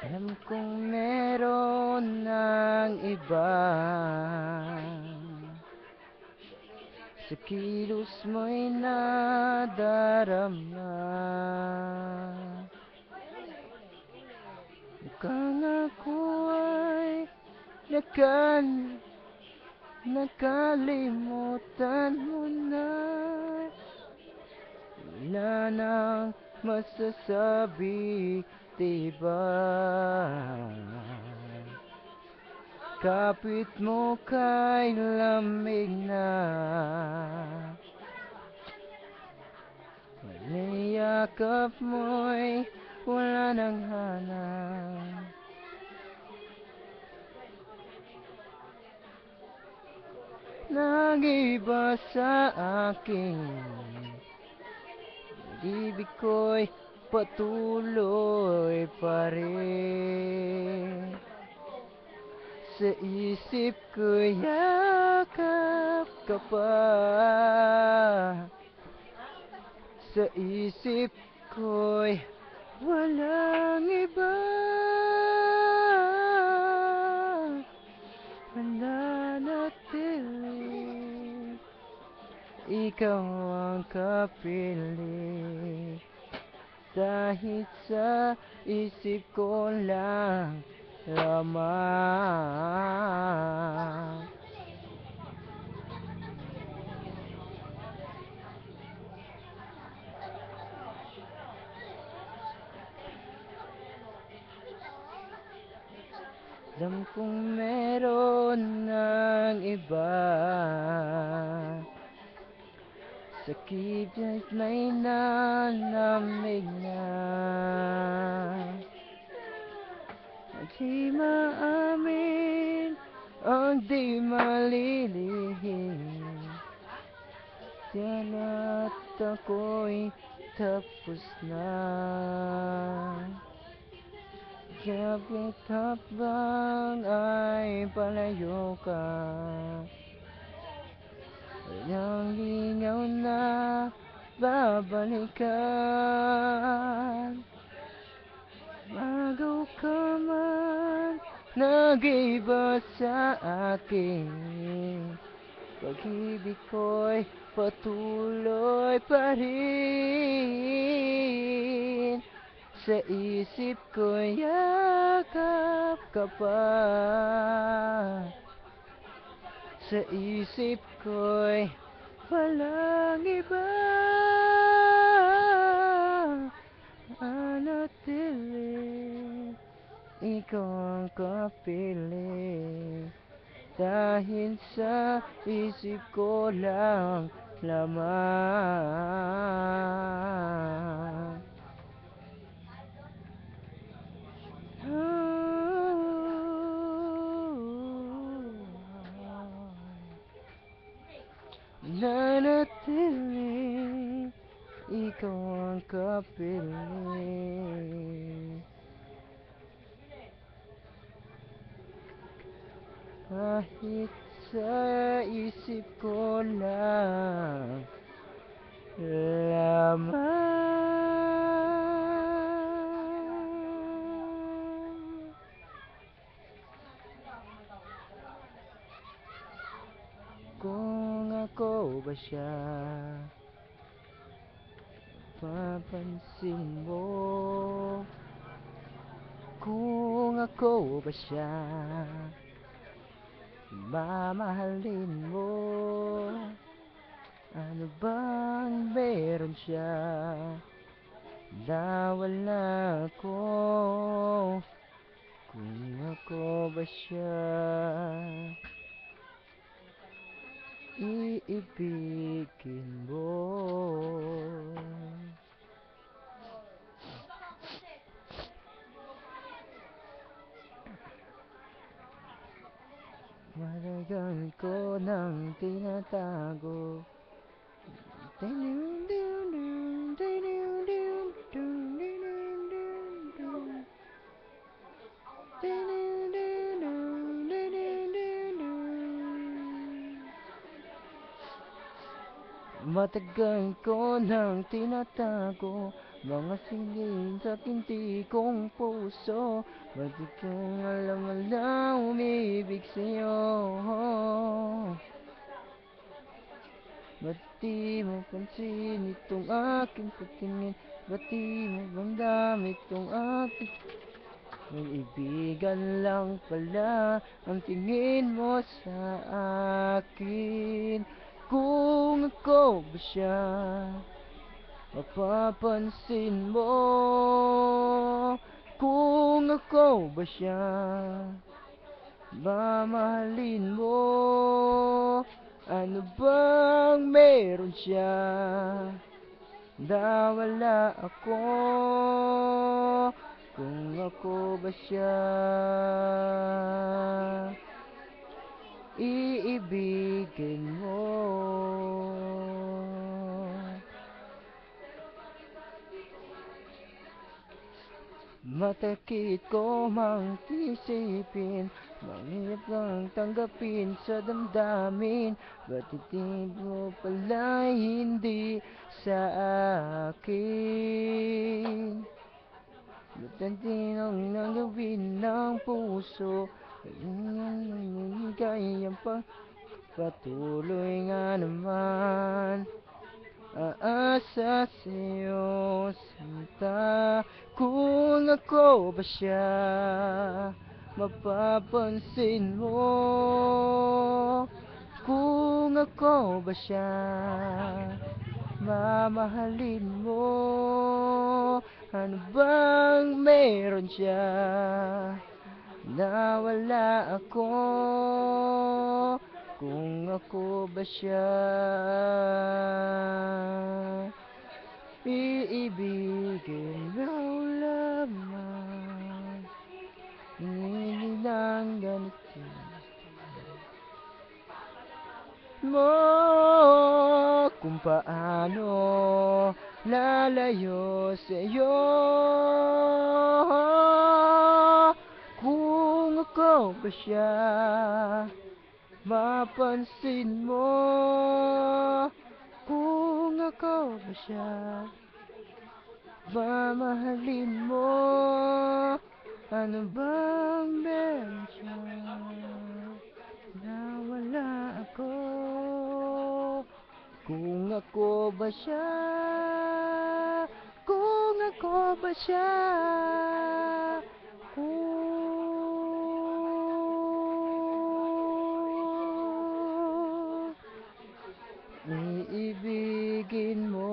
Alam kong meron ng iba sa kilos mo'y nadarama. Mukhang ako ay nakalimutan mo na. Wala nang masasabi, diba? Kapit mo kay lamig na, niyakap mo'y wala nang hanap. Nag-iba sa akin, ibig ko'y patuloy pa rin. Sa isip ko'y yakap ka pa. Sa isip ko'y walang iba. Mananatili, ikaw ang kapili. Dahil sa isip ko lang lamang. Alam kong meron ng iba sa kibiyat may nanamig na. Di maamin ang di malilihim, tiya't ako'y tapos na. Kapit habang ay palayo ka, walang lingaw na babalikan. Bago ka man nag-iba sa akin, pag-ibig ko'y patuloy pa rin. Sa isip ko'y yakap ka pa. Sa isip ko'y walang iba. Manatili, ikaw ang kapili. Dahil sa isip ko lang lamang. Nanatili, ikaw ang kapili. Kahit sa isip ko lang lamang. Kung ako ba siya, papansin mo. Kung ako ba siya, mamahalin mo. Ano bang meron siya na wala ako? Kung ako ba siya, iibigin mo. Matagal ko nang tinatago. Matagal ko nang tinatago Mga sining sa pinti kong puso, ba't di kong alam umibig sa'yo? Ba't di mo pansin itong aking pagtingin? Ba't di mo ramdam itong aking kaibigan lang pala ang tingin mo sa akin? Kung ako ba siya, mapapansin mo? Kung ako ba siya, mamahalin mo? Ano bang meron siya na wala ako? Kung ako ba siya, iibigin mo? Matakit ko mang isipin, mahirap kang tanggapin sa damdamin. Ba't hindi mo pala hindi sa akin? Ba't hindi nang nagawin ng puso? Kaya pang patuloy nga naman aasa sa'yo sinta. Kung ako ba siya, mapapansin mo? Kung ako ba siya, mamahalin mo? Ano bang meron siya na wala ako? Kung ako ba siya, iibigin mo lamang. Hindi lang ganito mo kung paano lalayo sa'yo. Kung ako ba siya, mapansin mo? Kung ako ba siya, mamahalin mo? Ano bang meron siya na wala ako? Kung ako ba siya, kung ako ba siya, kung iibigin mo?